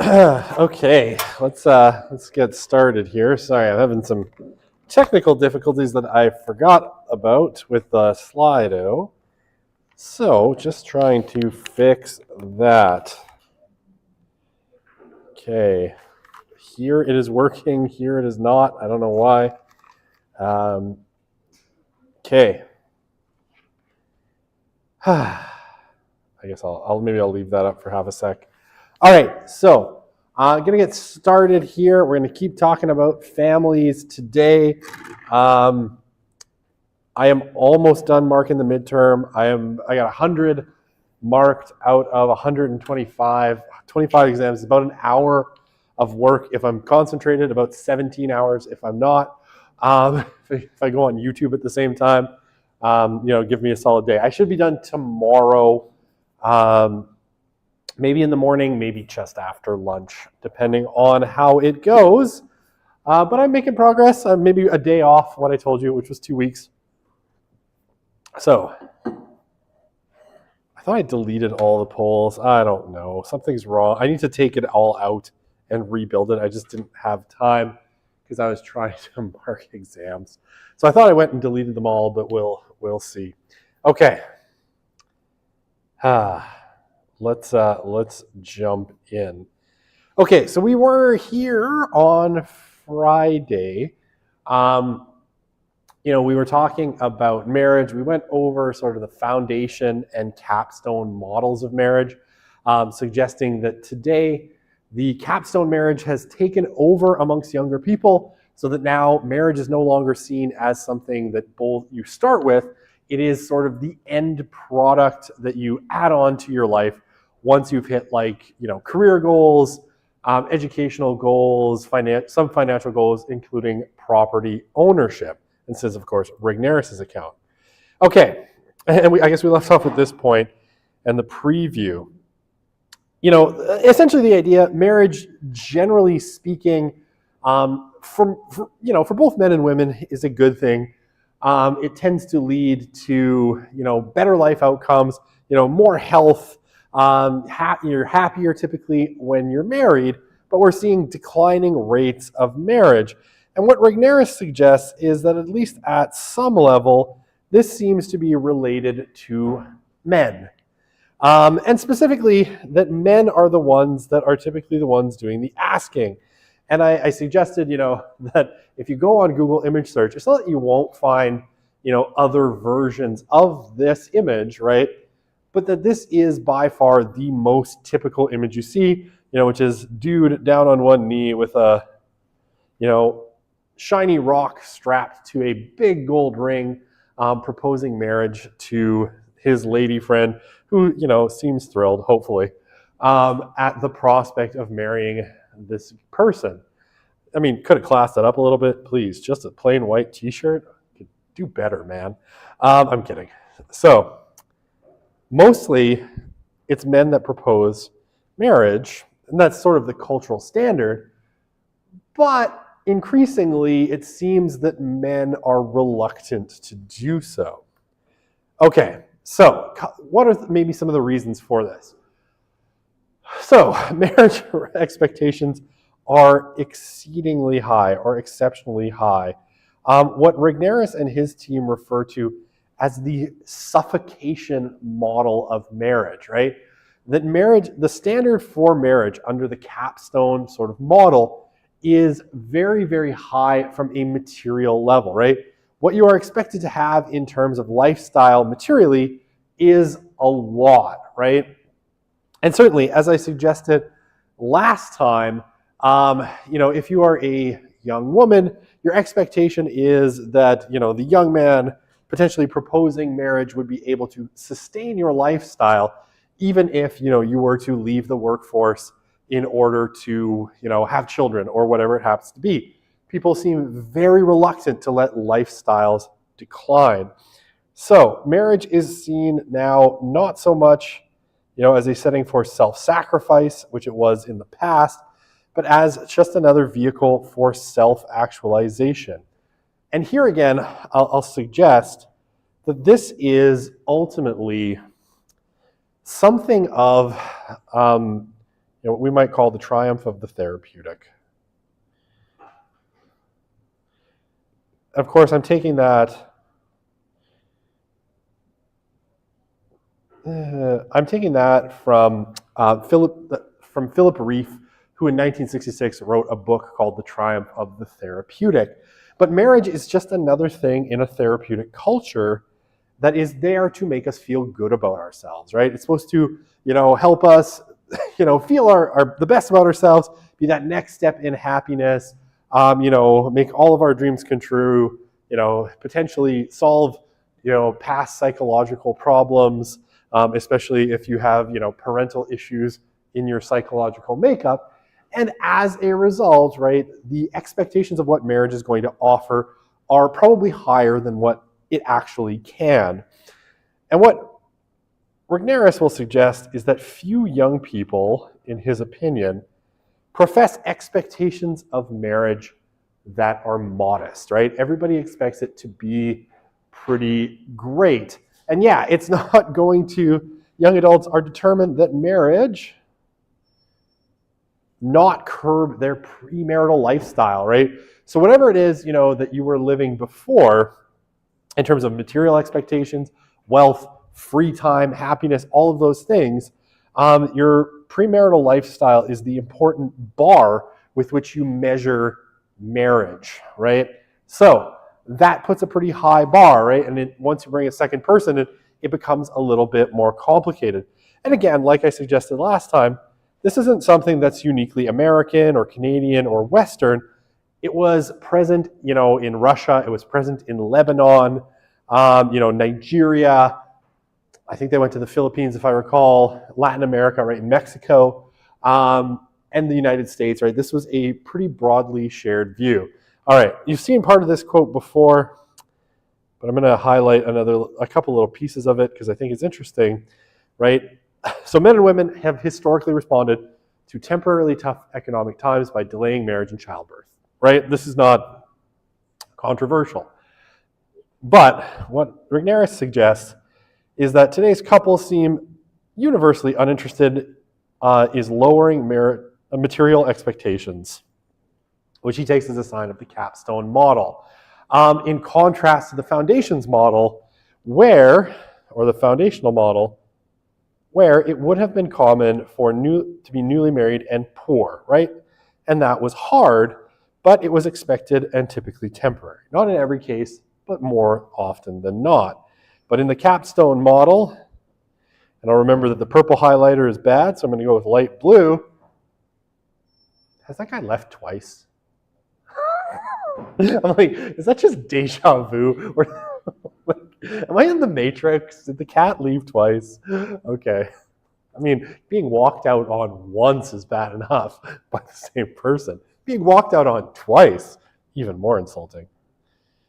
Okay, let's get started here. Sorry, I'm having some technical difficulties that I forgot about with the Slido. So, just trying to fix that. Okay, here it is working, here it is not. I don't know why. Okay. I guess I'll leave that up for half a sec. All right, so I'm gonna get started here. We're gonna keep talking about families today. I am almost done marking the midterm. I got 100 marked out of 125. 25 exams. It's about an hour of work if I'm concentrated. About 17 hours if I'm not. If I go on YouTube at the same time, give me a solid day. I should be done tomorrow. Maybe in the morning, maybe just after lunch, depending on how it goes. But I'm making progress. Maybe a day off what I told you, which was 2 weeks. So, I thought I deleted all the polls. I don't know. Something's wrong. I need to take it all out and rebuild it. I just didn't have time because I was trying to mark exams. So I thought I went and deleted them all, but we'll see. Okay. Let's jump in. Okay, so we were here on Friday. We were talking about marriage. We went over sort of the foundation and capstone models of marriage, suggesting that today the capstone marriage has taken over amongst younger people, so that now marriage is no longer seen as something that both you start with. It is sort of the end product that you add on to your life once you've hit career goals, educational goals, some financial goals, including property ownership. This is, of course, Rigneris's account. Okay, and I guess we left off at this point and the preview. Essentially the idea, marriage, generally speaking, for both men and women, is a good thing. It tends to lead to better life outcomes, more health. You're happier typically when you're married, but we're seeing declining rates of marriage. And what Rigneris suggests is that at least at some level, this seems to be related to men. And specifically, that men are the ones that are typically the ones doing the asking. And I suggested, that if you go on Google image search, it's not that you won't find, other versions of this image, right? But that this is by far the most typical image you see, which is dude down on one knee with a, shiny rock strapped to a big gold ring, proposing marriage to his lady friend, who seems thrilled, hopefully, at the prospect of marrying this person. I mean, could have classed that up a little bit, please. Just a plain white T-shirt, could do better, man. I'm kidding. So, mostly, it's men that propose marriage, and that's sort of the cultural standard. But increasingly, it seems that men are reluctant to do so. Okay, so what are maybe some of the reasons for this? So, marriage expectations are exceedingly high or exceptionally high. What Rigneris and his team refer to as the suffocation model of marriage, right? That marriage, the standard for marriage under the capstone sort of model, is very, very high from a material level, right? What you are expected to have in terms of lifestyle materially is a lot, right? And certainly, as I suggested last time, if you are a young woman, your expectation is that, the young man potentially proposing marriage would be able to sustain your lifestyle, even if, you were to leave the workforce in order to, have children or whatever it happens to be. People seem very reluctant to let lifestyles decline. So marriage is seen now not so much, as a setting for self-sacrifice, which it was in the past, but as just another vehicle for self-actualization. And here again, I'll suggest that this is ultimately something of, what we might call the triumph of the therapeutic. Of course, I'm taking that from Philip Reif, who in 1966 wrote a book called The Triumph of the Therapeutic. But marriage is just another thing in a therapeutic culture that is there to make us feel good about ourselves, right? It's supposed to, help us, feel the best about ourselves, be that next step in happiness, make all of our dreams come true, potentially solve, past psychological problems, especially if you have, parental issues in your psychological makeup. And as a result, right, the expectations of what marriage is going to offer are probably higher than what it actually can. And what Regnerus will suggest is that few young people, in his opinion, profess expectations of marriage that are modest, right? Everybody expects it to be pretty great. And yeah, it's not going to, young adults are determined that marriage not curb their premarital lifestyle, right? So whatever it is, that you were living before, in terms of material expectations, wealth, free time, happiness, all of those things, your premarital lifestyle is the important bar with which you measure marriage, right? So that puts a pretty high bar, right? And once you bring a second person in, it becomes a little bit more complicated. And again, like I suggested last time, this isn't something that's uniquely American or Canadian or Western. It was present, in Russia. It was present in Lebanon, Nigeria. I think they went to the Philippines, if I recall, Latin America, right, Mexico, and the United States, right? This was a pretty broadly shared view. All right, you've seen part of this quote before, but I'm going to highlight a couple little pieces of it because I think it's interesting, right? So men and women have historically responded to temporarily tough economic times by delaying marriage and childbirth, right? This is not controversial. But what Regnerus suggests is that today's couples seem universally uninterested is lowering material expectations, which he takes as a sign of the capstone model. In contrast to the foundations model, the foundational model, where it would have been common to be newly married and poor, right? And that was hard, but it was expected and typically temporary. Not in every case, but more often than not. But in the capstone model, and I'll remember that the purple highlighter is bad, so I'm going to go with light blue. Has that guy left twice? I'm like, is that just deja vu? Or am I in the Matrix? Did the cat leave twice? Okay. I mean, being walked out on once is bad enough by the same person. Being walked out on twice, even more insulting.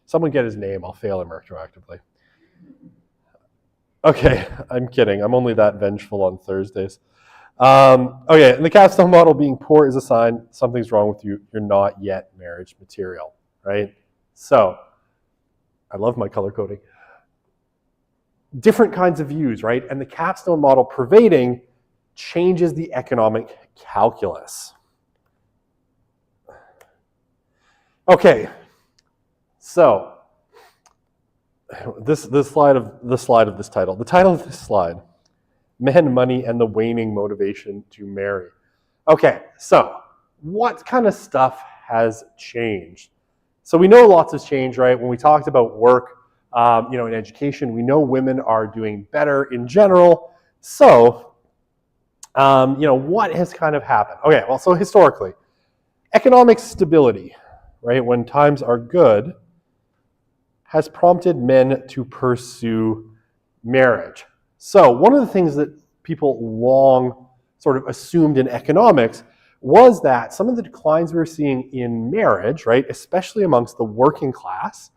Someone get his name, I'll fail him retroactively. Okay, I'm kidding. I'm only that vengeful on Thursdays. Okay, in the capstone model, being poor is a sign something's wrong with you. You're not yet marriage material, right? So, I love my color coding. Different kinds of views, right? And the capstone model pervading changes the economic calculus. Okay, so the title of this slide, Men, Money, and the Waning Motivation to Marry. Okay, so what kind of stuff has changed? So we know lots has changed, right? When we talked about work, in education, we know women are doing better in general. So, what has kind of happened? Okay, well, so historically, economic stability, right, when times are good, has prompted men to pursue marriage. So one of the things that people long sort of assumed in economics was that some of the declines we were seeing in marriage, right, especially amongst the working class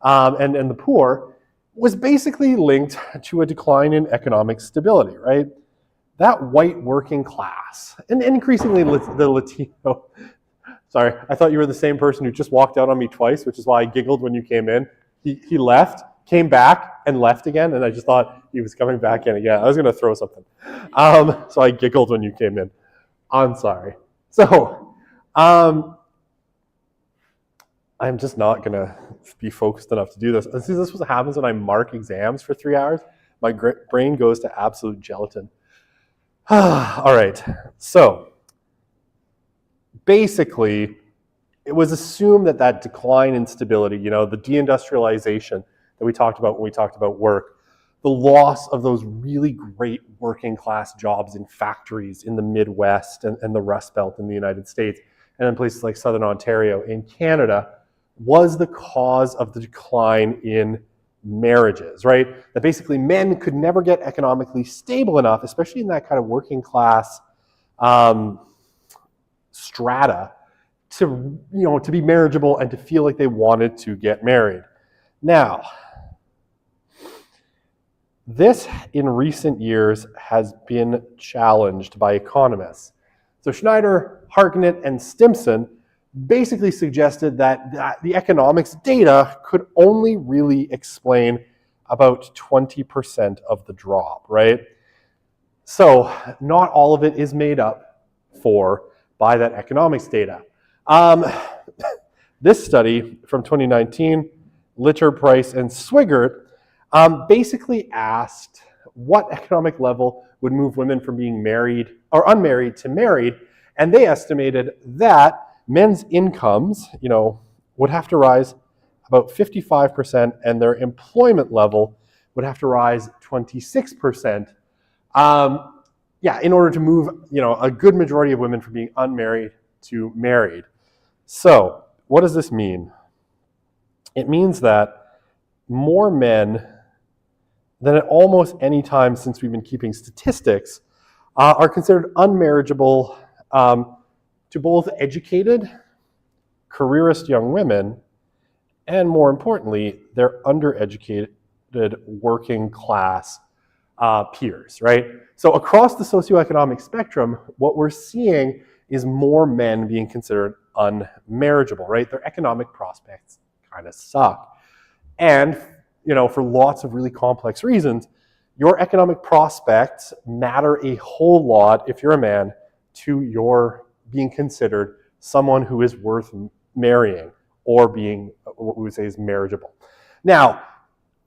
and the poor, was basically linked to a decline in economic stability, right? That white working class, and increasingly the Latino, sorry, I thought you were the same person who just walked out on me twice, which is why I giggled when you came in. He left, came back, and left again, and I just thought he was coming back in again. I was going to throw something. So I giggled when you came in. I'm sorry. So, I'm just not gonna be focused enough to do this. And see, this is what happens when I mark exams for 3 hours. My brain goes to absolute gelatin. All right, so basically, it was assumed that that decline in stability, the deindustrialization that we talked about when we talked about work, the loss of those really great working class jobs in factories in the Midwest and the Rust Belt in the United States, and in places like Southern Ontario in Canada, was the cause of the decline in marriages, right? That basically men could never get economically stable enough, especially in that kind of working class strata, to be marriageable and to feel like they wanted to get married. Now, this in recent years has been challenged by economists. So Schneider, Harknett, and Stimson basically suggested that the economics data could only really explain about 20% of the drop, right? So not all of it is made up for by that economics data. This study from 2019, Litter, Price, and Swigert, basically asked what economic level would move women from being married or unmarried to married, and they estimated that men's incomes, would have to rise about 55%, and their employment level would have to rise 26%. In order to move, a good majority of women from being unmarried to married. So, what does this mean? It means that more men than at almost any time since we've been keeping statistics are considered unmarriageable to both educated, careerist young women, and more importantly, their undereducated working class peers, right? So across the socioeconomic spectrum, what we're seeing is more men being considered unmarriageable, right? Their economic prospects kind of suck. And, for lots of really complex reasons, your economic prospects matter a whole lot if you're a man to your being considered someone who is worth marrying or being what we would say is marriageable. Now,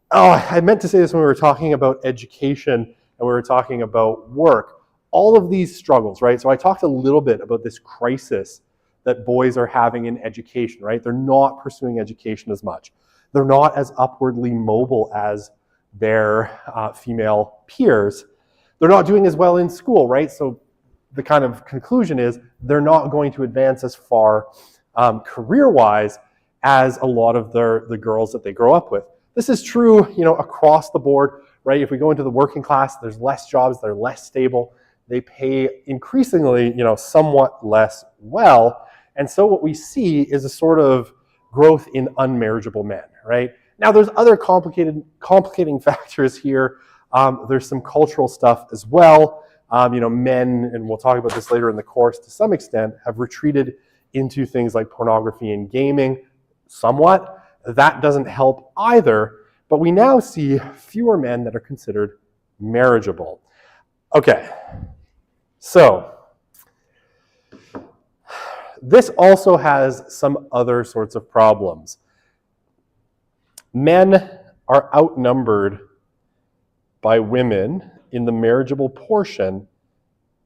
I meant to say this when we were talking about education and we were talking about work. All of these struggles, right? So I talked a little bit about this crisis that boys are having in education, right? They're not pursuing education as much. They're not as upwardly mobile as their female peers. They're not doing as well in school, right? So the kind of conclusion is they're not going to advance as far career-wise as a lot of the girls that they grow up with. This is true, across the board, right? If we go into the working class, there's less jobs, they're less stable, they pay increasingly, somewhat less well. And so what we see is a sort of growth in unmarriageable men, right? Now there's other complicating factors here. There's some cultural stuff as well. Men, and we'll talk about this later in the course to some extent, have retreated into things like pornography and gaming somewhat. That doesn't help either, but we now see fewer men that are considered marriageable. Okay, so this also has some other sorts of problems. Men are outnumbered by women in the marriageable portion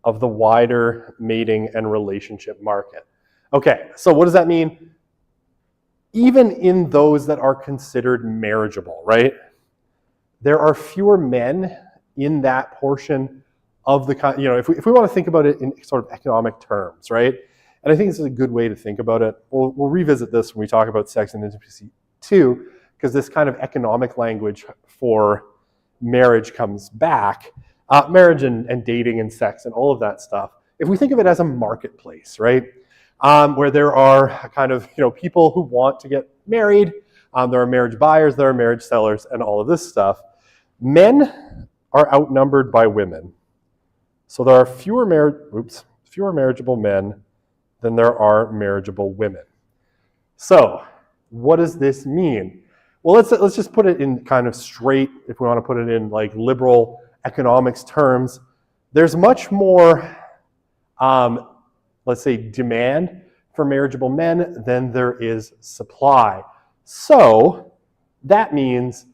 of the wider mating and relationship market. Okay, so what does that mean? Even in those that are considered marriageable, right? There are fewer men in that portion of the, if we want to think about it in sort of economic terms, right? And I think this is a good way to think about it. We'll revisit this when we talk about sex and intimacy too, because this kind of economic language for marriage comes back. Marriage and dating and sex and all of that stuff. If we think of it as a marketplace, right? Where there are kind of, people who want to get married, there are marriage buyers, there are marriage sellers, and all of this stuff. Men are outnumbered by women. So there are fewer marriageable men than there are marriageable women. So what does this mean? Well, let's just put it in kind of straight, if we want to put it in like liberal economics terms. There's much more let's say, demand for marriageable men than there is supply. So that means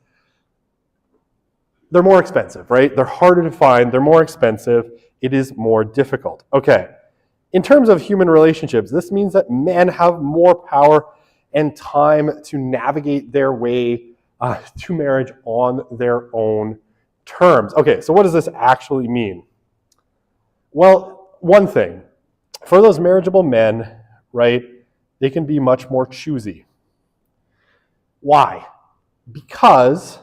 they're more expensive, right? They're harder to find, they're more expensive, it is more difficult. Okay, in terms of human relationships, this means that men have more power and time to navigate their way to marriage on their own terms. Okay, so what does this actually mean? Well, one thing, for those marriageable men, right, they can be much more choosy. Why? Because,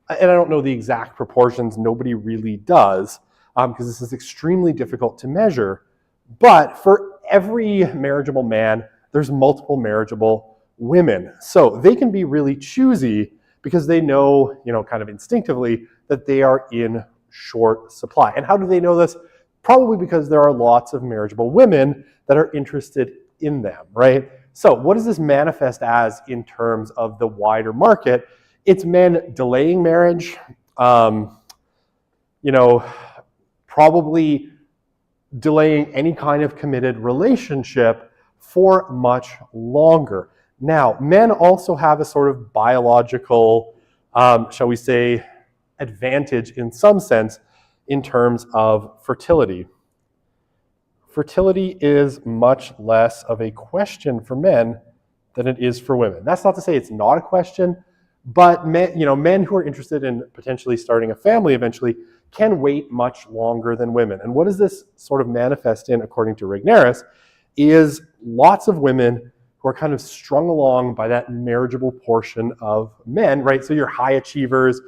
and I don't know the exact proportions, nobody really does, because this is extremely difficult to measure, but for every marriageable man, there's multiple marriageable women. So they can be really choosy because they know, kind of instinctively that they are in short supply. And how do they know this? Probably because there are lots of marriageable women that are interested in them, right? So what does this manifest as in terms of the wider market? It's men delaying marriage, probably delaying any kind of committed relationship for much longer. Now, men also have a sort of biological, shall we say, advantage in some sense in terms of fertility. Fertility is much less of a question for men than it is for women. That's not to say it's not a question, but men who are interested in potentially starting a family eventually can wait much longer than women. And what does this sort of manifest in, according to Regnerus, is lots of women who are kind of strung along by that marriageable portion of men, right? So you're high achievers,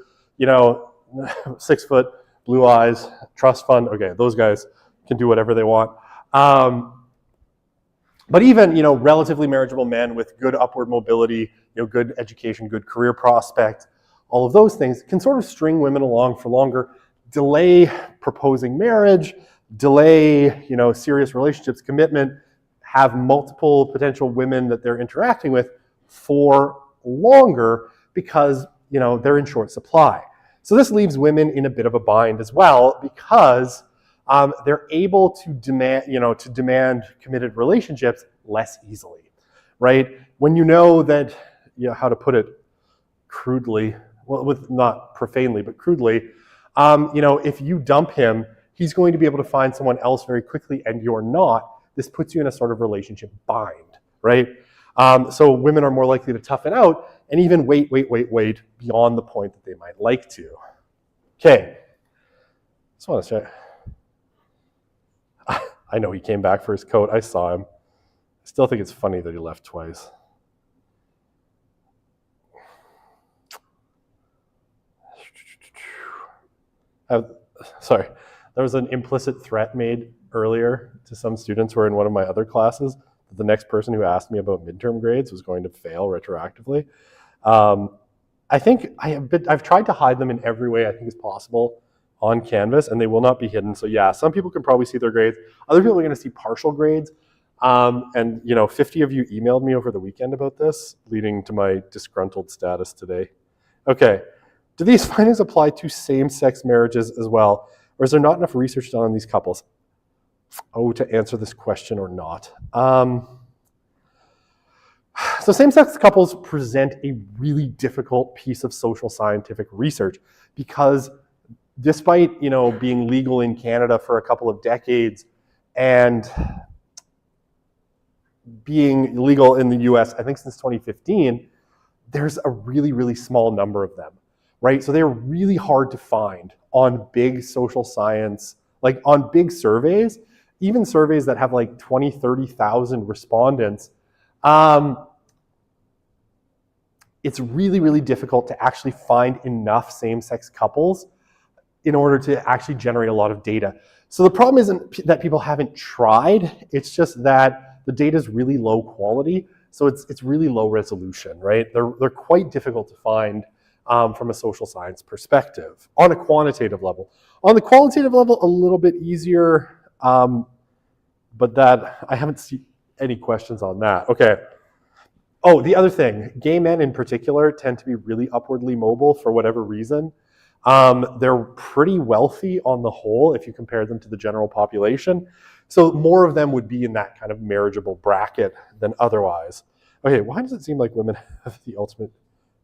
6 foot, blue eyes, trust fund. Okay, those guys can do whatever they want. But even, relatively marriageable men with good upward mobility, good education, good career prospect, all of those things can sort of string women along for longer, delay proposing marriage, delay, serious relationships, commitment, have multiple potential women that they're interacting with for longer because, they're in short supply. So this leaves women in a bit of a bind as well because they're able to demand committed relationships less easily, right? When you know that, how to put it crudely, well, with not profanely, but crudely, if you dump him, he's going to be able to find someone else very quickly and you're not. This puts you in a sort of relationship bind, right? So women are more likely to toughen out and even wait beyond the point that they might like to. Okay, just want to check. I know he came back for his coat. I saw him. I still think it's funny that he left twice. Sorry, there was an implicit threat made earlier to some students who are in one of my other classes that the next person who asked me about midterm grades was going to fail retroactively. I think I've tried to hide them in every way I think is possible on Canvas, and they will not be hidden. So yeah, some people can probably see their grades. Other people are going to see partial grades. And 50 of you emailed me over the weekend about this, leading to my disgruntled status today. Okay, do these findings apply to same-sex marriages as well? Or is there not enough research done on these couples? To answer this question or not. So same-sex couples present a really difficult piece of social scientific research because despite, being legal in Canada for a couple of decades and being legal in the US, I think since 2015, there's a really, really small number of them, right? So they're really hard to find on big social science, like on big surveys, even surveys that have like 20, 30,000 respondents. It's really, really difficult to actually find enough same-sex couples in order to actually generate a lot of data. So the problem isn't that people haven't tried, it's just that the data is really low quality, so it's really low resolution, right? They're quite difficult to find from a social science perspective on a quantitative level. On the qualitative level, a little bit easier, but that I haven't seen any questions on that. Okay. Oh, the other thing, gay men in particular tend to be really upwardly mobile for whatever reason. They're pretty wealthy on the whole if you compare them to the general population. So more of them would be in that kind of marriageable bracket than otherwise. Okay, why does it seem like women have the ultimate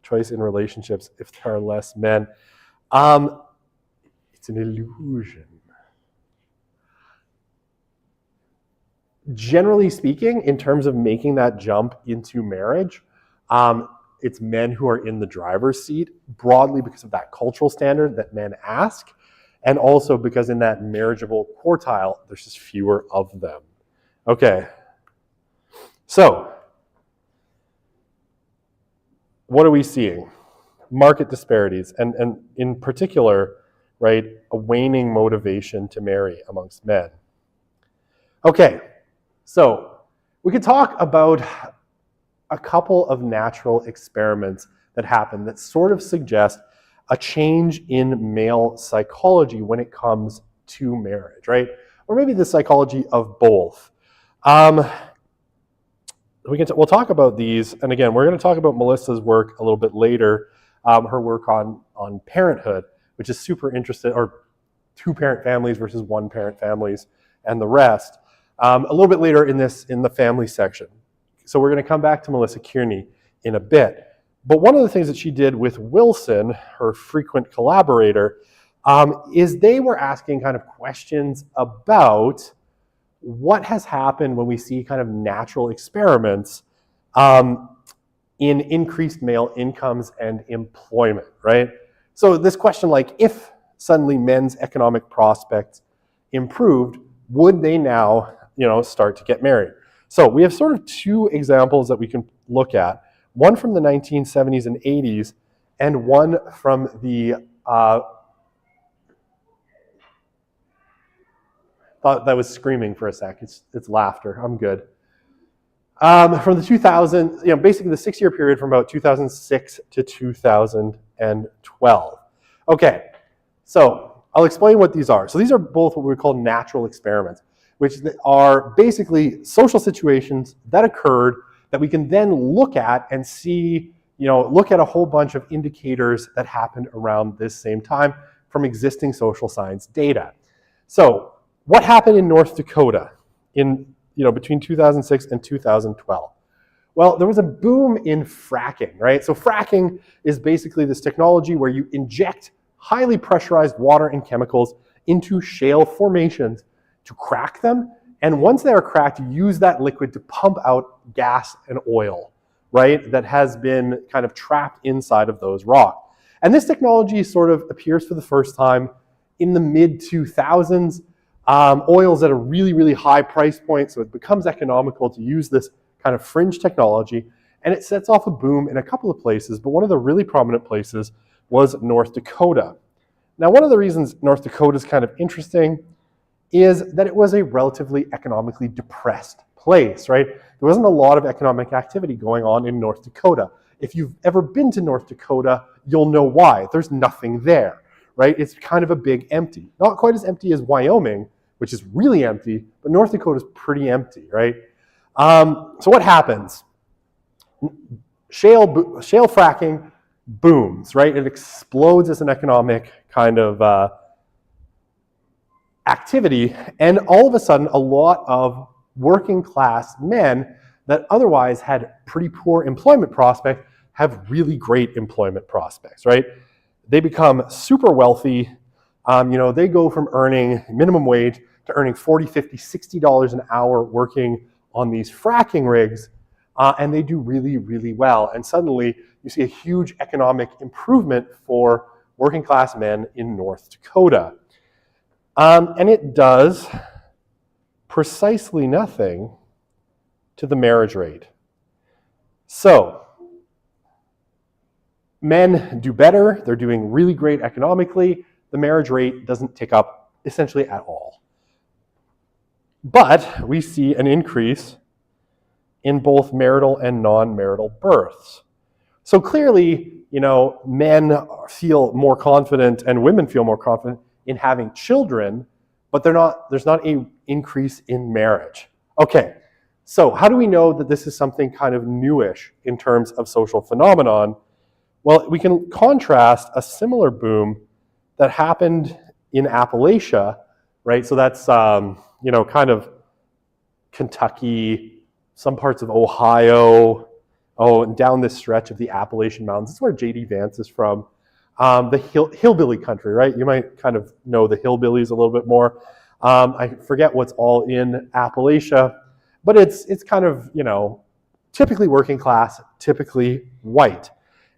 choice in relationships if there are less men? It's an illusion. Generally speaking, in terms of making that jump into marriage, it's men who are in the driver's seat, broadly because of that cultural standard that men ask, and also because in that marriageable quartile, there's just fewer of them. Okay, so what are we seeing? Market disparities, and in particular, right, a waning motivation to marry amongst men. Okay, so we could talk about a couple of natural experiments that happen that sort of suggest a change in male psychology when it comes to marriage, right? Or maybe the psychology of both. We'll talk about these, and again, we're going to talk about Melissa's work a little bit later, her work on parenthood, which is super interesting, or two-parent families versus one-parent families, and the rest, a little bit later in the family section. So we're going to come back to Melissa Kearney in a bit. But one of the things that she did with Wilson, her frequent collaborator, is they were asking kind of questions about what has happened when we see kind of natural experiments in increased male incomes and employment, right? So this question, like, if suddenly men's economic prospects improved, would they now, start to get married? So we have sort of two examples that we can look at, one from the 1970s and 80s, and one from the, thought that was screaming for a sec, it's laughter, I'm good. From the 2000, basically the 6-year period from about 2006 to 2012. Okay, so I'll explain what these are. So these are both what we call natural experiments, which are basically social situations that occurred that we can then look at and see, look at a whole bunch of indicators that happened around this same time from existing social science data. So what happened in North Dakota between 2006 and 2012? Well, there was a boom in fracking, right? So fracking is basically this technology where you inject highly pressurized water and chemicals into shale formations to crack them, and once they are cracked, you use that liquid to pump out gas and oil, right, that has been kind of trapped inside of those rocks. And this technology sort of appears for the first time in the mid-2000s. Oil's at a really, really high price point, so it becomes economical to use this kind of fringe technology, and it sets off a boom in a couple of places, but one of the really prominent places was North Dakota. Now, one of the reasons North Dakota is kind of interesting is that it was a relatively economically depressed place, right? There wasn't a lot of economic activity going on in North Dakota. If you've ever been to North Dakota, you'll know why. There's nothing there, right? It's kind of a big empty. Not quite as empty as Wyoming, which is really empty, but North Dakota is pretty empty, right? So what happens? Shale fracking booms, right? It explodes as an economic kind of activity, and all of a sudden, a lot of working class men that otherwise had pretty poor employment prospects have really great employment prospects, right? They become super wealthy. They go from earning minimum wage to earning $40, $50, $60 an hour working on these fracking rigs, and they do really, really well. And suddenly, you see a huge economic improvement for working class men in North Dakota. And it does precisely nothing to the marriage rate. So, men do better, they're doing really great economically, the marriage rate doesn't tick up essentially at all. But we see an increase in both marital and non-marital births. So clearly, men feel more confident and women feel more confident in having children, but there's not an increase in marriage. Okay, so how do we know that this is something kind of newish in terms of social phenomenon? Well, we can contrast a similar boom that happened in Appalachia, right? So that's, kind of Kentucky, some parts of Ohio, and down this stretch of the Appalachian Mountains. This is where J.D. Vance is from. The hillbilly country, right? You might kind of know the hillbillies a little bit more. I forget what's all in Appalachia, but it's kind of, typically working class, typically white.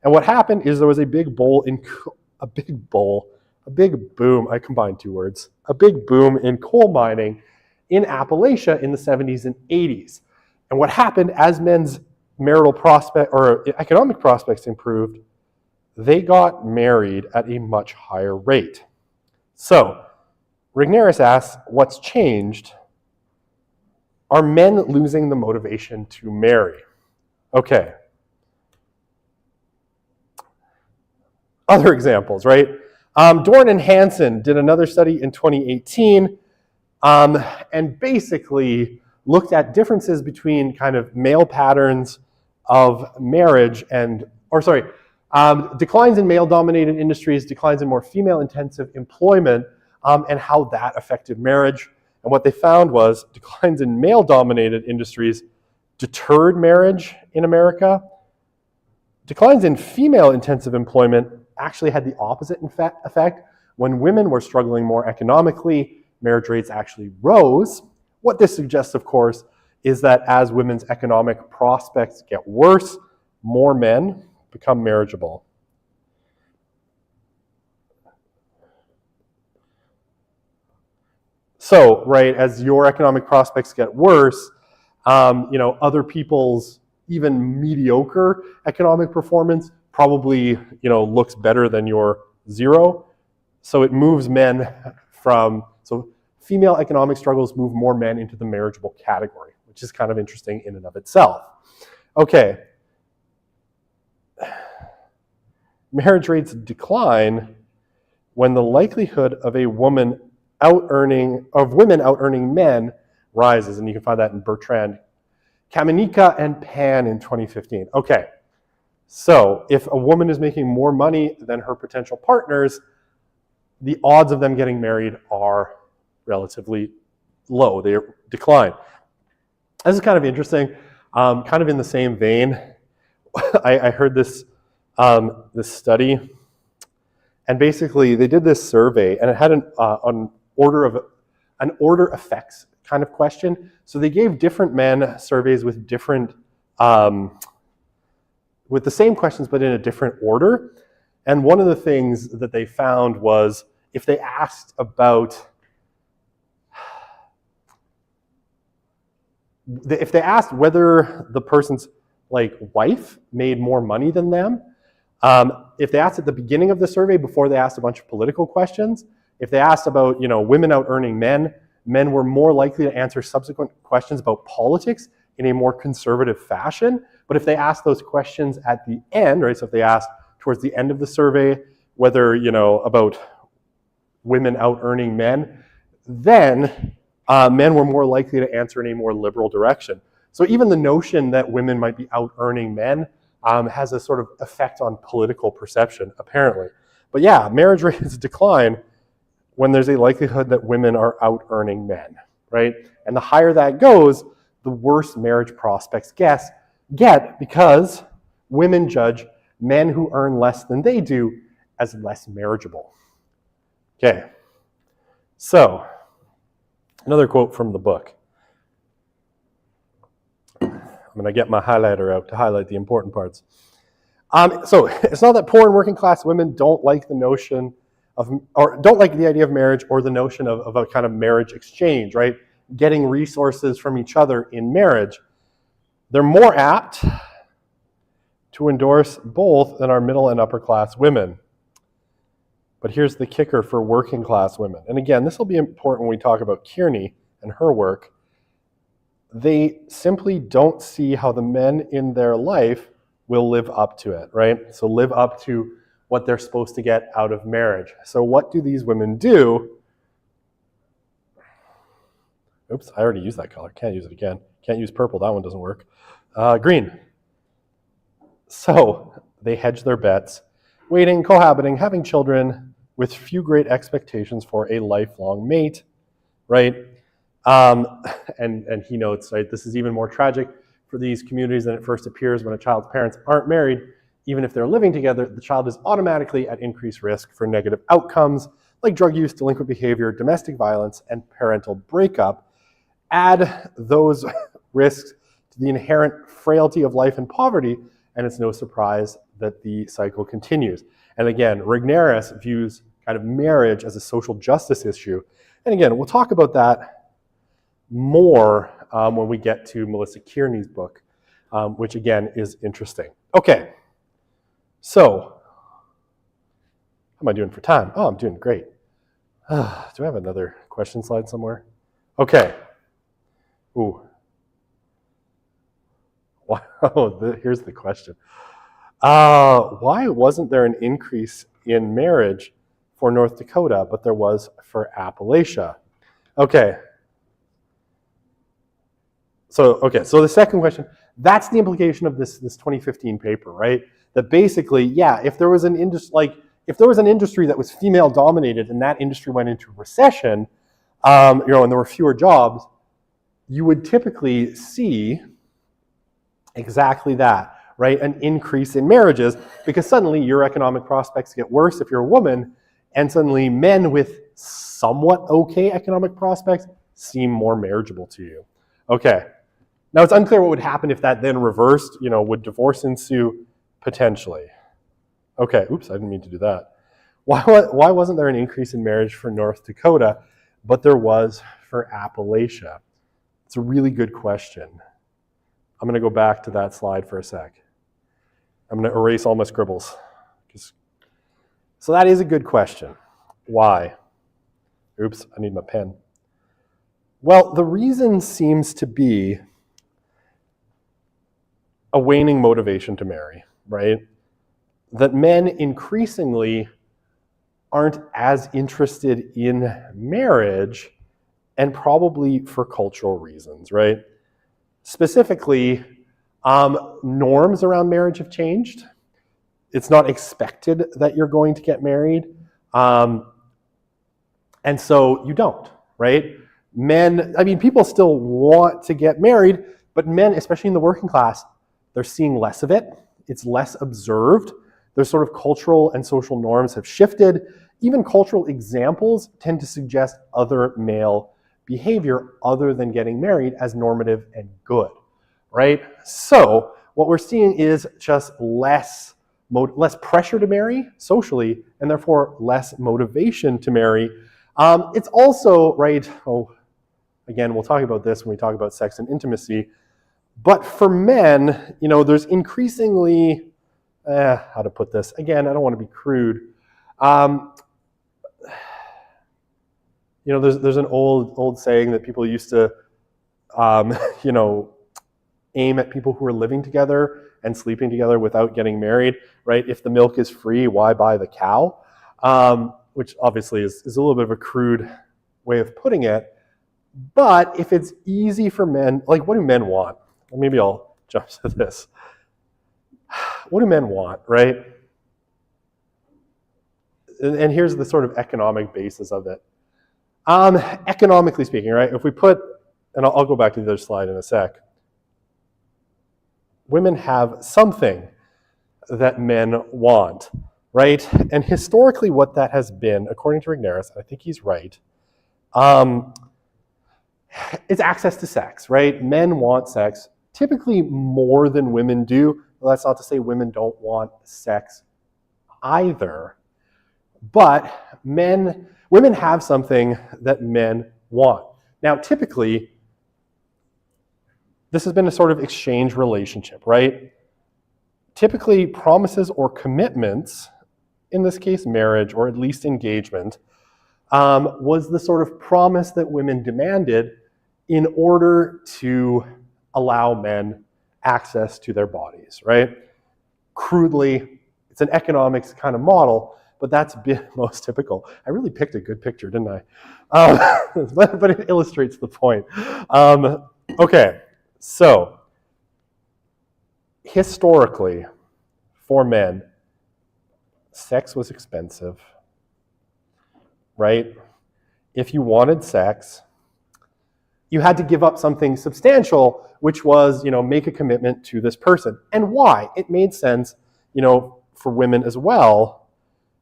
And what happened is there was a big boom, I combined two words, a big boom in coal mining in Appalachia in the 70s and 80s. And what happened as men's marital prospect or economic prospects improved, they got married at a much higher rate. So Rigneris asks, what's changed? Are men losing the motivation to marry? Okay. Other examples, right? Dorn and Hansen did another study in 2018 and basically looked at differences between kind of male patterns of marriage declines in male-dominated industries, declines in more female-intensive employment, and how that affected marriage. And what they found was declines in male-dominated industries deterred marriage in America. Declines in female-intensive employment actually had the opposite effect. When women were struggling more economically, marriage rates actually rose. What this suggests, of course, is that as women's economic prospects get worse, more men become marriageable. So, right, as your economic prospects get worse, other people's even mediocre economic performance probably, looks better than your zero. So it moves men so female economic struggles move more men into the marriageable category, which is kind of interesting in and of itself. Okay. Marriage rates decline when the likelihood of women out-earning men rises, and you can find that in Bertrand, Kamenika, and Pan in 2015. Okay, so if a woman is making more money than her potential partners, the odds of them getting married are relatively low. They decline. This is kind of interesting. Kind of in the same vein, I heard this study, and basically they did this survey, and it had an order effects kind of question. So they gave different men surveys with different, with the same questions but in a different order. And one of the things that they found was if they asked whether the person's wife made more money than them, if they asked at the beginning of the survey before they asked a bunch of political questions, if they asked about women out-earning men, men were more likely to answer subsequent questions about politics in a more conservative fashion. But if they asked those questions at the end, right, so if they asked towards the end of the survey whether, about women out-earning men, then men were more likely to answer in a more liberal direction. So even the notion that women might be out-earning men has a sort of effect on political perception, apparently. But yeah, marriage rates decline when there's a likelihood that women are out-earning men, right? And the higher that goes, the worse marriage prospects get because women judge men who earn less than they do as less marriageable. Okay, so another quote from the book. I'm going to get my highlighter out to highlight the important parts. So it's not that poor and working class women don't like the notion or don't like the idea of marriage or the notion of a kind of marriage exchange, right? Getting resources from each other in marriage. They're more apt to endorse both than our middle and upper class women. But here's the kicker for working class women. And again, this will be important when we talk about Kearney and her work. They simply don't see how the men in their life will live up to it, right? So live up to what they're supposed to get out of marriage. So what do these women do? Oops, I already used that color. Can't use it again. Can't use purple. That one doesn't work. Green. So they hedge their bets, waiting, cohabiting, having children with few great expectations for a lifelong mate, right? And he notes, right, this is even more tragic for these communities than it first appears when a child's parents aren't married. Even if they're living together, the child is automatically at increased risk for negative outcomes like drug use, delinquent behavior, domestic violence, and parental breakup. Add those risks to the inherent frailty of life and poverty, and it's no surprise that the cycle continues. And again, Rigneris views kind of marriage as a social justice issue. And again, we'll talk about that more when we get to Melissa Kearney's book, which again is interesting. Okay, so how am I doing for time? Oh, I'm doing great. Do I have another question slide somewhere? Okay. Ooh. Wow, here's the question. Why wasn't there an increase in marriage for North Dakota, but there was for Appalachia? Okay. So the second question, that's the implication of this 2015 paper, right? That basically, yeah, if there was an industry that was female dominated and that industry went into recession, and there were fewer jobs, you would typically see exactly that, right? An increase in marriages, because suddenly your economic prospects get worse if you're a woman, and suddenly men with somewhat okay economic prospects seem more marriageable to you. Okay. Now it's unclear what would happen if that then reversed. Would divorce ensue? Potentially. Okay, oops, I didn't mean to do that. Why wasn't there an increase in marriage for North Dakota, but there was for Appalachia? It's a really good question. I'm going to go back to that slide for a sec. I'm going to erase all my scribbles. So that is a good question. Why? Oops, I need my pen. Well, the reason seems to be a waning motivation to marry, right? That men increasingly aren't as interested in marriage, and probably for cultural reasons, right? Specifically, norms around marriage have changed. It's not expected that you're going to get married, and so you don't, right? People still want to get married, but men, especially in the working class, they're seeing less of it. It's less observed. Their sort of cultural and social norms have shifted. Even cultural examples tend to suggest other male behavior other than getting married as normative and good, right? So what we're seeing is just less pressure to marry socially, and therefore less motivation to marry. It's also, right, again, we'll talk about this when we talk about sex and intimacy, but for men, there's increasingly, how to put this? Again, I don't want to be crude. There's an old saying that people used to, aim at people who are living together and sleeping together without getting married, right? If the milk is free, why buy the cow? Which obviously is a little bit of a crude way of putting it. But if it's easy for men, like what do men want? Maybe I'll jump to this. What do men want, right? And here's the sort of economic basis of it. Economically speaking, right? If we put, and I'll go back to the other slide in a sec. Women have something that men want, right? And historically what that has been, according to Rigneris, I think he's right, it's access to sex, right? Men want sex, typically more than women do. Well, that's not to say women don't want sex either. But women have something that men want. Now, typically, this has been a sort of exchange relationship, right? Typically, promises or commitments, in this case marriage or at least engagement, was the sort of promise that women demanded in order to allow men access to their bodies, right? Crudely, it's an economics kind of model, but that's been most typical. I really picked a good picture, didn't I? But it illustrates the point. Okay, so historically, for men, sex was expensive. right? If you wanted sex, you had to give up something substantial, which was, make a commitment to this person. And why? It made sense, for women as well,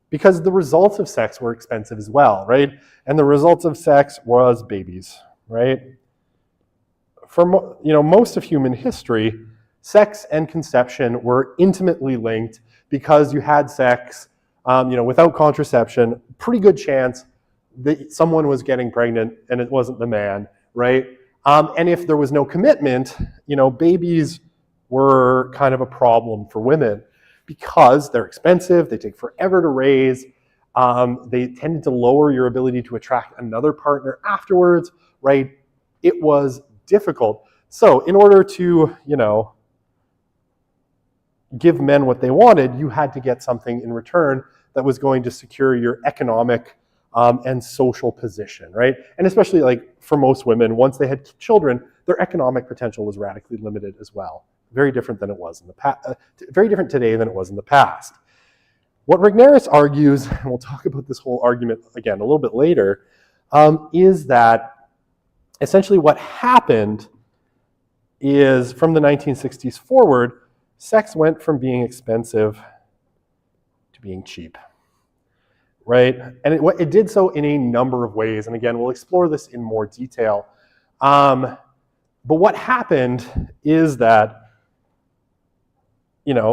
because the results of sex were expensive as well, right? And the results of sex was babies, right? For most of human history, sex and conception were intimately linked because you had sex, without contraception, pretty good chance that someone was getting pregnant and it wasn't the man, right? And if there was no commitment, babies were kind of a problem for women because they're expensive, they take forever to raise, they tended to lower your ability to attract another partner afterwards, right? It was difficult. So in order to, give men what they wanted, you had to get something in return that was going to secure your economic and social position, right? And especially like for most women, once they had children, their economic potential was radically limited as well. Very different than it was in the past. Very different today than it was in the past. What Regnerus argues, and we'll talk about this whole argument again a little bit later, is that essentially what happened is from the 1960s forward, sex went from being expensive to being cheap, right? And it did so in a number of ways. And again, we'll explore this in more detail. But what happened is that,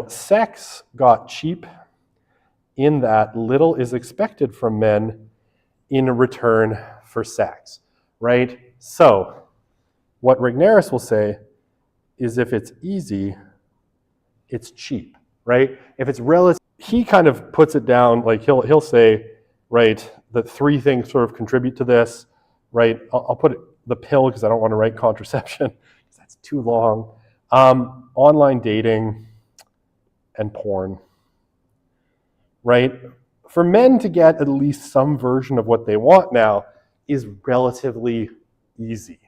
sex got cheap in that little is expected from men in return for sex, right? So what Regnerus will say is if it's easy, it's cheap, right? If it's relative, he kind of puts it down, like he'll say, right, that three things sort of contribute to this, right? I'll put the pill because I don't want to write contraception because that's too long. Online dating and porn, right? For men to get at least some version of what they want now is relatively easy,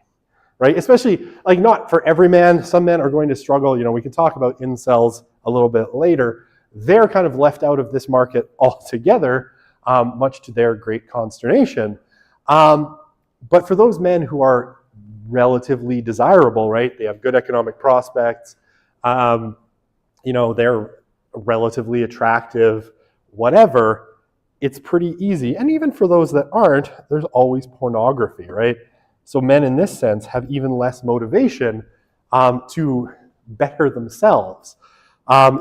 right? Especially, like, not for every man. Some men are going to struggle. We can talk about incels a little bit later. They're kind of left out of this market altogether, much to their great consternation. But for those men who are relatively desirable, right? They have good economic prospects. They're relatively attractive, whatever. It's pretty easy. And even for those that aren't, there's always pornography, right? So men in this sense have even less motivation to better themselves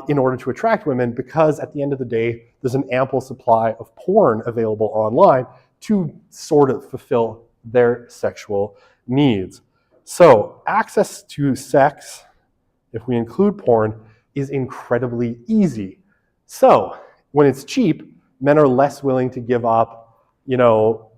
in order to attract women, because at the end of the day, there's an ample supply of porn available online to sort of fulfill their sexual needs. So access to sex, if we include porn, is incredibly easy. So when it's cheap, men are less willing to give up, to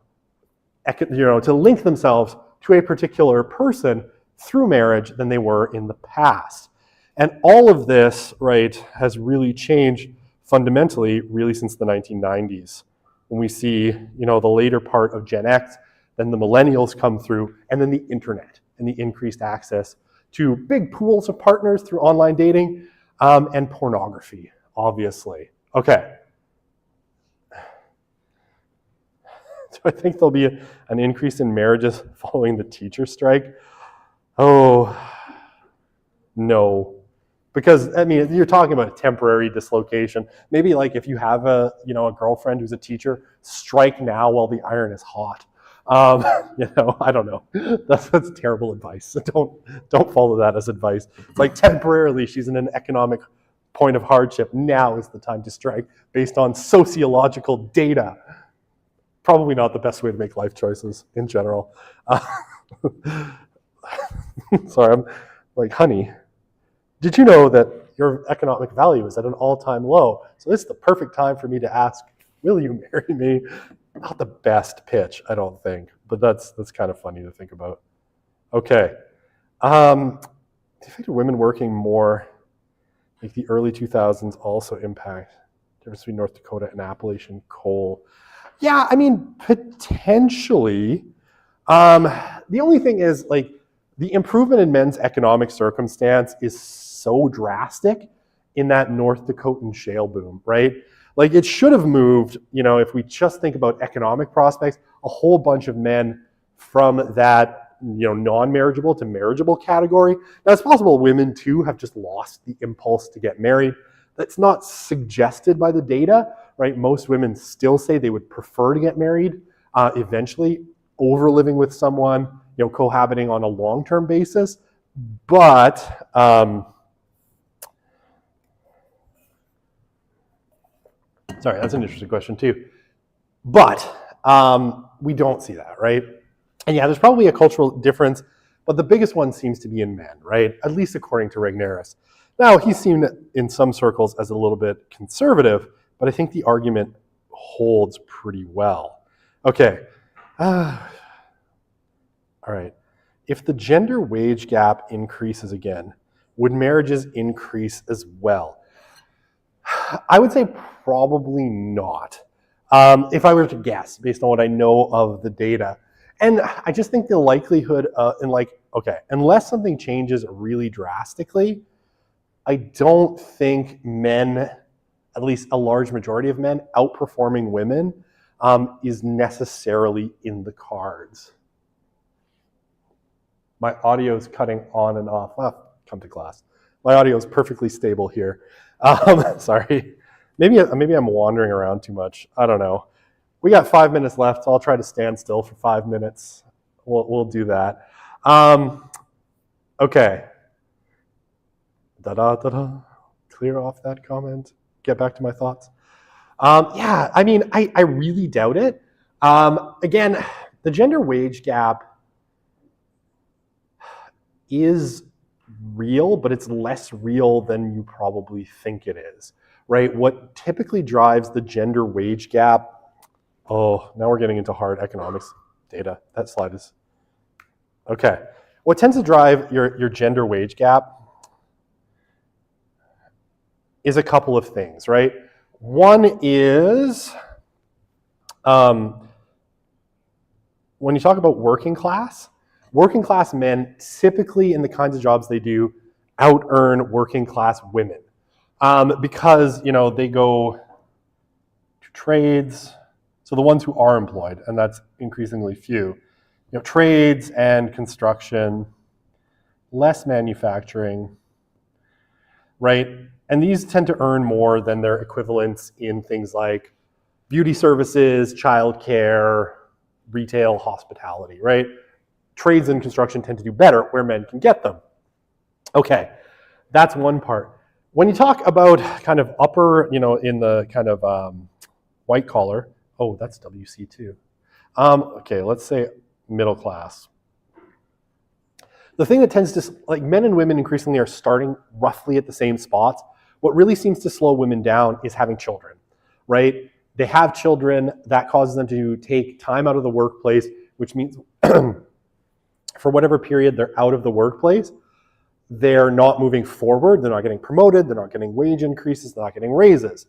link themselves to a particular person through marriage than they were in the past. And all of this, right, has really changed fundamentally, really since the 1990s. When we see, the later part of Gen X, then the millennials come through, and then the internet and the increased access to big pools of partners through online dating and pornography, obviously. Okay. So I think there'll be an increase in marriages following the teacher strike. Oh, no. Because, you're talking about a temporary dislocation. Maybe like if you have a girlfriend who's a teacher, strike now while the iron is hot. I don't know. That's terrible advice. Don't follow that as advice. It's like temporarily she's in an economic point of hardship. Now is the time to strike based on sociological data. Probably not the best way to make life choices in general. Sorry, I'm like, honey, did you know that your economic value is at an all-time low? So this is the perfect time for me to ask, will you marry me? Not the best pitch, I don't think, but that's kind of funny to think about. Okay. Do you think women working more, like the early 2000s, also impact the difference between North Dakota and Appalachian coal? Yeah, potentially. The only thing is, like, the improvement in men's economic circumstance is so drastic in that North Dakotan shale boom, right? Like it should have moved, if we just think about economic prospects, a whole bunch of men from that, non-marriageable to marriageable category. Now it's possible women too have just lost the impulse to get married. That's not suggested by the data, right? Most women still say they would prefer to get married eventually over living with someone, cohabiting on a long-term basis. But sorry, that's an interesting question too. But we don't see that, right? And yeah, there's probably a cultural difference, but the biggest one seems to be in men, right? At least according to Regnerus. Now, he's seen in some circles as a little bit conservative, but I think the argument holds pretty well. Okay. All right. If the gender wage gap increases again, would marriages increase as well? I would say probably not. If I were to guess, based on what I know of the data. And I just think the likelihood, unless something changes really drastically, I don't think men, at least a large majority of men, outperforming women is necessarily in the cards. My audio is cutting on and off. Come to class. My audio is perfectly stable here. Sorry. Maybe I'm wandering around too much. I don't know. We got 5 minutes left, so I'll try to stand still for 5 minutes. We'll do that. Okay. Clear off that comment. Get back to my thoughts. Yeah, I mean, I really doubt it. Again, the gender wage gap is real, but it's less real than you probably think it is, right? What typically drives the gender wage gap, now we're getting into hard economics data. That slide is, okay. What tends to drive your gender wage gap is a couple of things, right? One is, when you talk about working class men typically in the kinds of jobs they do out-earn working class women because, they go to trades. So the ones who are employed, and that's increasingly few, trades and construction, less manufacturing, right? And these tend to earn more than their equivalents in things like beauty services, childcare, retail, hospitality, right? Trades and construction tend to do better where men can get them. Okay, that's one part. When you talk about kind of upper, in the kind of white collar, that's WC too. Okay, let's say middle class. The thing that tends to, like men and women increasingly are starting roughly at the same spots. What really seems to slow women down is having children, right? They have children, that causes them to take time out of the workplace, which means for whatever period they're out of the workplace, they're not moving forward, they're not getting promoted, they're not getting wage increases, they're not getting raises.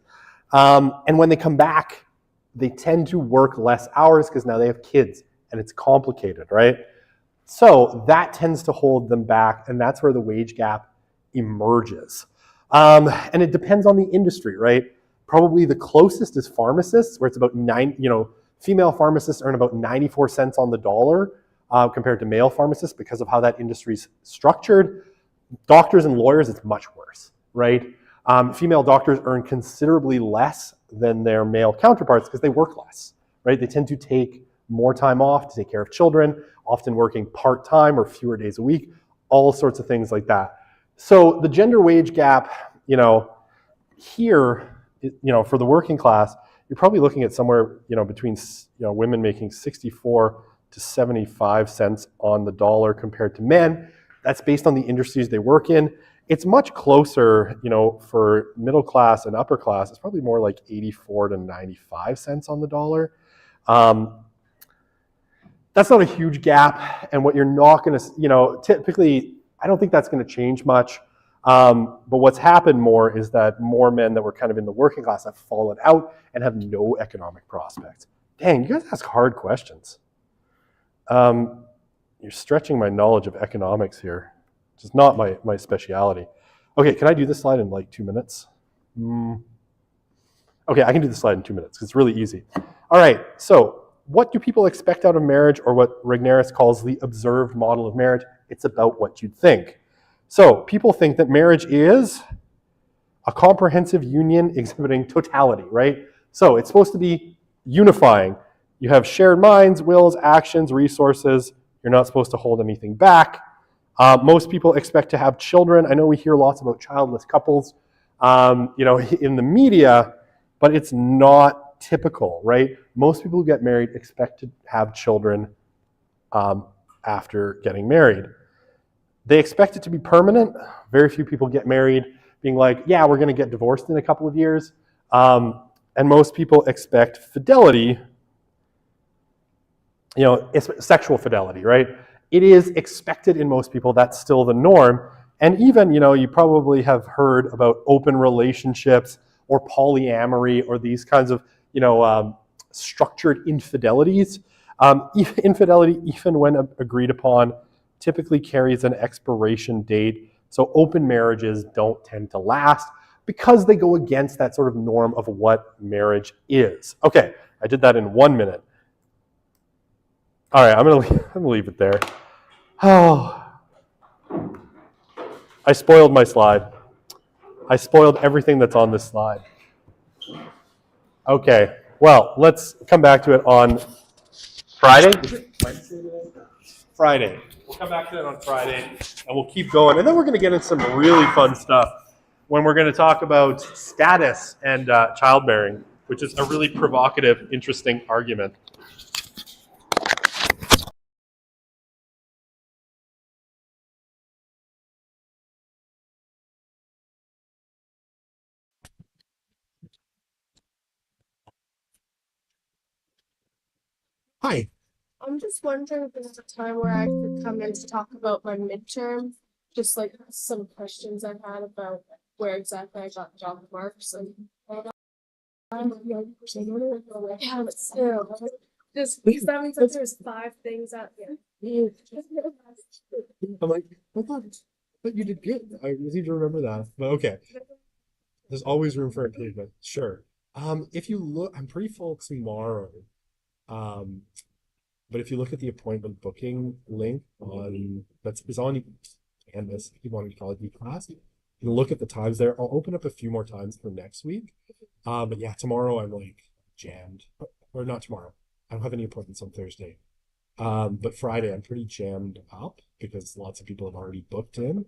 And when they come back, they tend to work less hours because now they have kids and it's complicated, right? So that tends to hold them back, and that's where the wage gap emerges. And it depends on the industry, right? Probably the closest is pharmacists, where it's about female pharmacists earn about 94 cents on the dollar compared to male pharmacists because of how that industry's structured. Doctors and lawyers, it's much worse, right? Female doctors earn considerably less than their male counterparts because they work less, right? They tend to take more time off to take care of children, often working part-time or fewer days a week, all sorts of things like that. So the gender wage gap, here, for the working class, you're probably looking at somewhere, between, women making 64 to 75 cents on the dollar compared to men. That's based on the industries they work in. It's much closer, for middle class and upper class, it's probably more like 84 to 95 cents on the dollar. That's not a huge gap, and what you're not going to, typically, I don't think that's going to change much. But what's happened more is that more men that were kind of in the working class have fallen out and have no economic prospects. Dang, you guys ask hard questions. You're stretching my knowledge of economics here, which is not my speciality. Okay, can I do this slide in like 2 minutes? Okay, I can do the slide in 2 minutes because it's really easy. All right, so what do people expect out of marriage, or what Regnerus calls the observed model of marriage? It's about what you'd think. So people think that marriage is a comprehensive union exhibiting totality, right? So it's supposed to be unifying. You have shared minds, wills, actions, resources. You're not supposed to hold anything back. Most people expect to have children. I know we hear lots about childless couples, in the media, but it's not typical, right? Most people who get married expect to have children after getting married. They expect it to be permanent. Very few people get married being like, yeah, we're going to get divorced in a couple of years. And most people expect fidelity, it's sexual fidelity, right? It is expected in most people. That's still the norm. And even, you probably have heard about open relationships or polyamory or these kinds of, structured infidelities. Infidelity, even when agreed upon, typically carries an expiration date. So open marriages don't tend to last because they go against that sort of norm of what marriage is. Okay, I did that in 1 minute. All right, I'm gonna leave it there. Oh, I spoiled my slide. I spoiled everything that's on this slide. Okay, well, let's come back to it on Friday. Is it Wednesday today? Friday. We'll come back to it on Friday, and we'll keep going. And then we're going to get into some really fun stuff when we're going to talk about status and childbearing, which is a really provocative, interesting argument. Hi. I'm just wondering if there's a time where I could come in to talk about my midterm, just like some questions I had about where exactly I got job marks and all that. Yeah, but still, just because that means that there's 5 things that I'm like, I thought you did good. I seem to remember that. But okay. There's always room for improvement. Sure. If you look, I'm pretty full tomorrow. But if you look at the appointment booking link it's on Canvas, if you want to call it eClass, you can look at the times there. I'll open up a few more times for next week. But yeah, tomorrow I'm like jammed. Or not tomorrow. I don't have any appointments on Thursday. But Friday I'm pretty jammed up because lots of people have already booked in.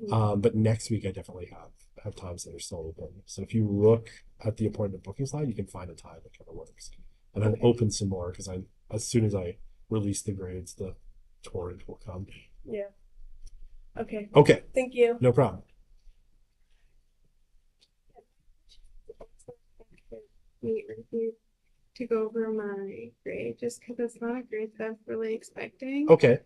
But next week I definitely have times that are still open. So if you look at the appointment booking slide, you can find a time that kind of works. And I'll open some more because as soon as I release the grades, the torrent will come. Yeah. Okay. Okay. Thank you. No problem. Meet with you to go over my grade, just because it's not a grade that I'm really expecting. Okay.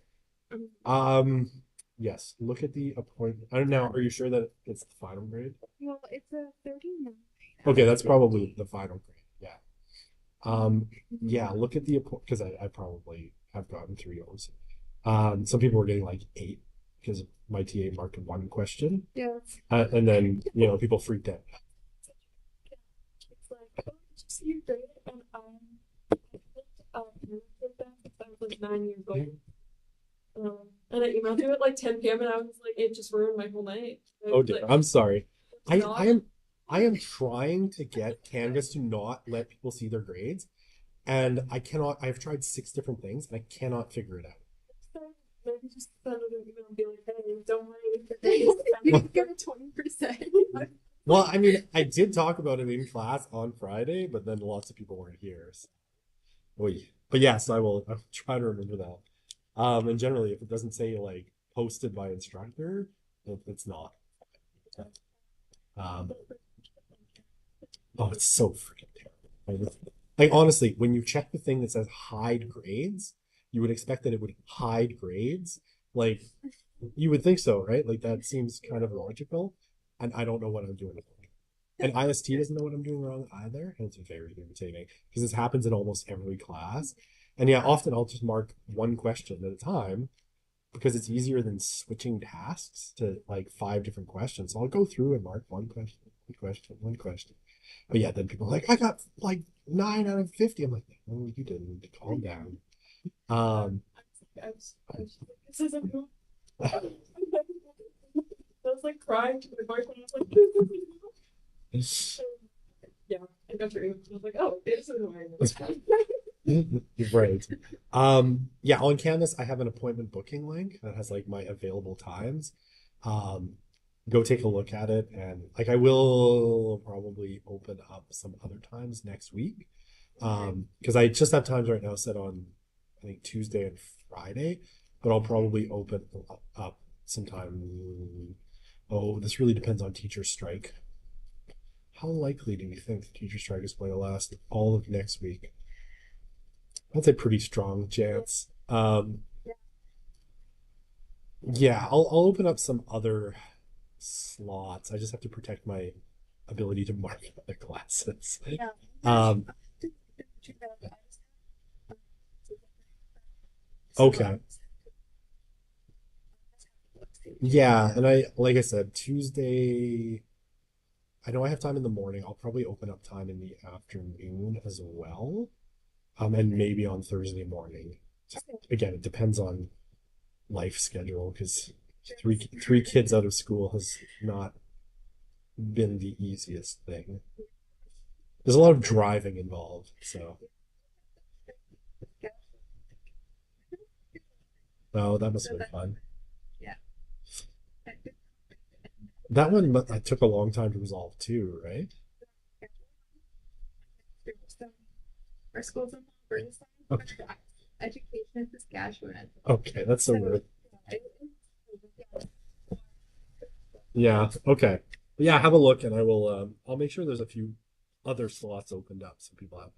Yes. Look at the appointment. I don't know. Are you sure that it's the final grade? Well, it's a 39. Okay, that's probably the final grade. Yeah. Yeah. Look at the because I probably have gotten 3 O's. Some people were getting like 8 because my TA marked 1 question. Yeah. And then people freaked out. It's like, oh, did you see your grade? And I was like 9 years old. And I emailed you at like 10 p.m. and I was like, it just ruined my whole night. Oh dear, like, I'm sorry. I am trying to get Canvas to not let people see their grades, and I cannot. I've tried 6 different things, and I cannot figure it out. Maybe just send an email and be like, hey, don't worry, you can get a 20%. Well, I mean, I did talk about it in class on Friday, but then lots of people weren't here. So. But yes, I'll try to remember that. And generally, if it doesn't say like posted by instructor, it's not. Oh, it's so freaking terrible. Like honestly, when you check the thing that says hide grades, you would expect that it would hide grades. Like you would think so, right? Like that seems kind of logical. And I don't know what I'm doing wrong. And IST doesn't know what I'm doing wrong either. And it's very irritating because this happens in almost every class. And yeah, often I'll just mark 1 question at a time because it's easier than switching tasks to like 5 different questions. So I'll go through and mark 1 question, 1 question, 1 question. But yeah, then people are like, I got like 9 out of 50. I'm like, no, you didn't. Calm down. Um, I was just like, this isn't who. I was like crying to my boyfriend. I was like, this isn't who. Yeah, I got your email. I was like, oh, this is who I am. right. Yeah, on Canvas, I have an appointment booking link that has like my available times. Um, Go take a look at it, and like I will probably open up some other times next week. Because I just have times right now set on I think Tuesday and Friday, but I'll probably open up sometime. Oh, this really depends on teacher strike. How likely do you think the teacher strike is going to last all of next week? That's a pretty strong chance. Yeah, I'll open up some other slots. I just have to protect my ability to mark other classes. Yeah. Um, okay. Yeah, and I like I said, Tuesday, I know I have time in the morning. I'll probably open up time in the afternoon as well. And maybe on Thursday morning. Just, again, it depends on life schedule because three kids out of school has not been the easiest thing. There's a lot of driving involved, so oh, that must have been fun. That one took a long time to resolve too, right? Our school's in Burnstown. Okay, Education in Saskatchewan. okay, that's so So, weird. yeah, Yeah, okay. Yeah, have a look, and I will. I'll make sure there's a few other slots opened up so people have.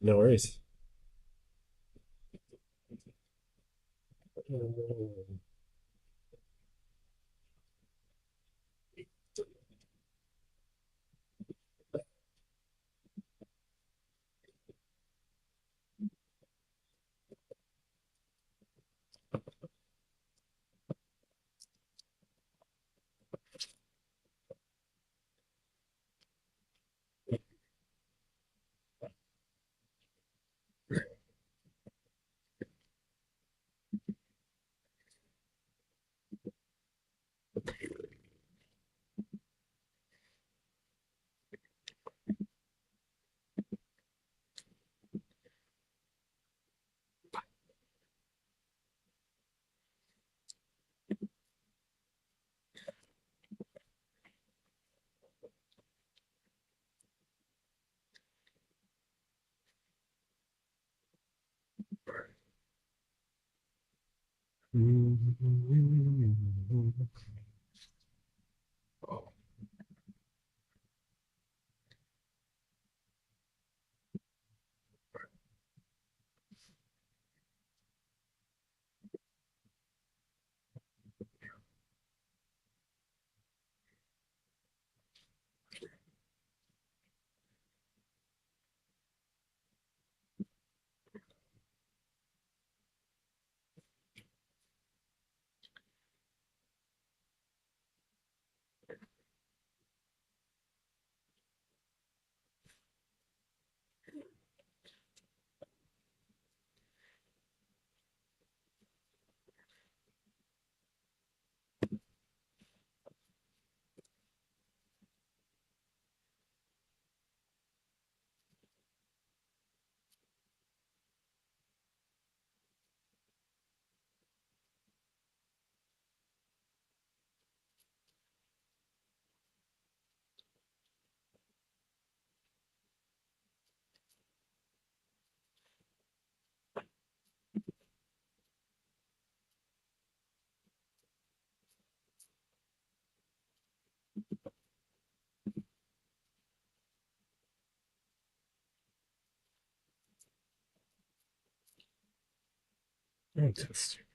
No worries. Interesting.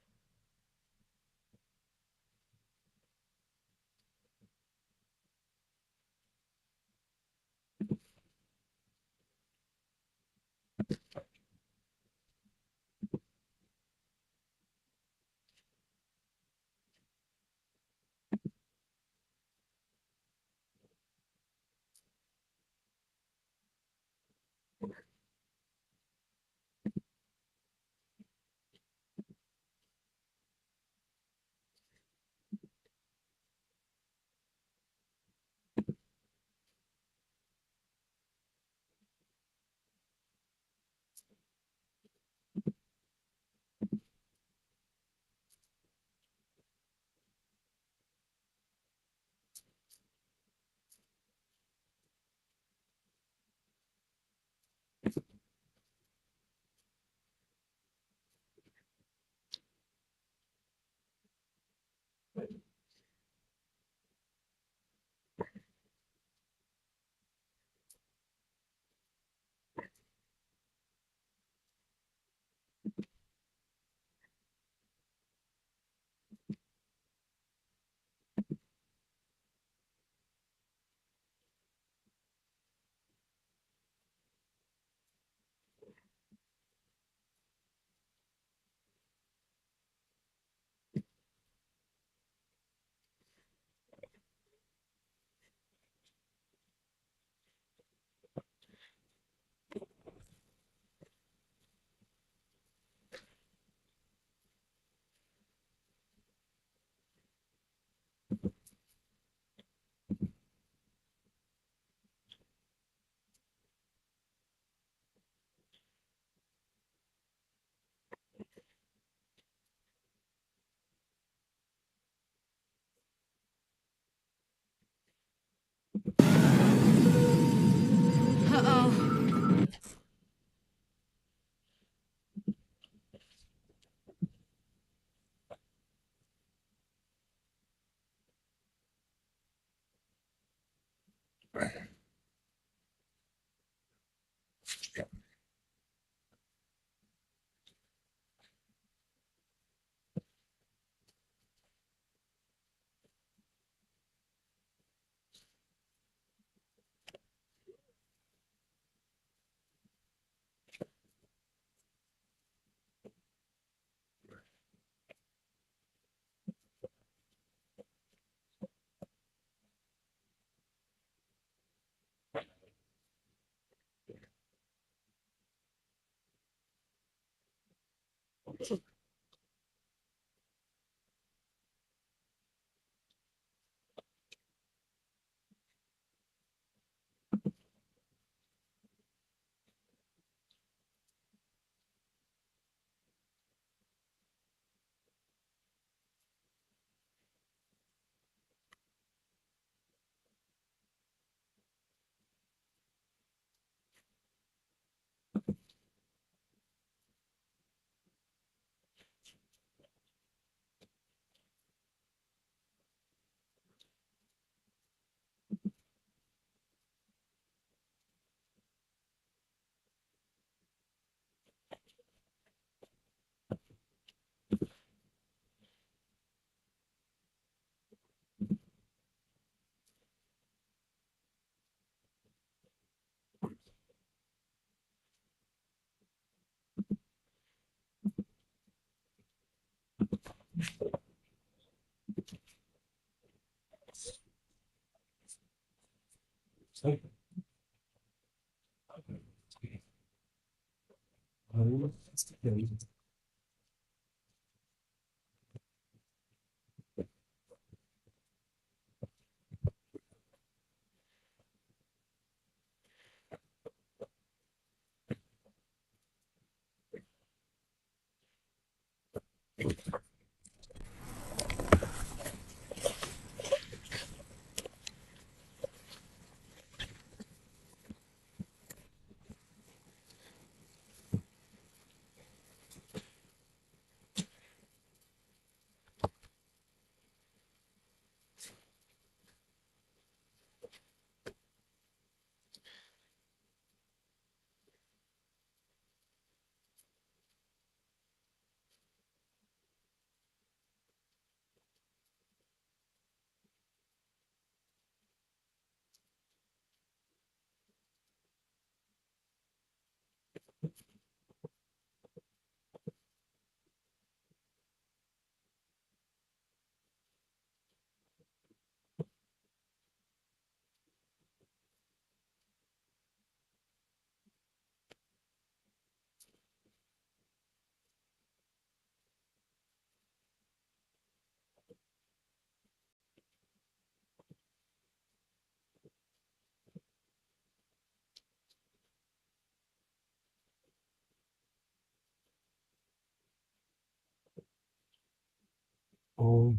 Oh,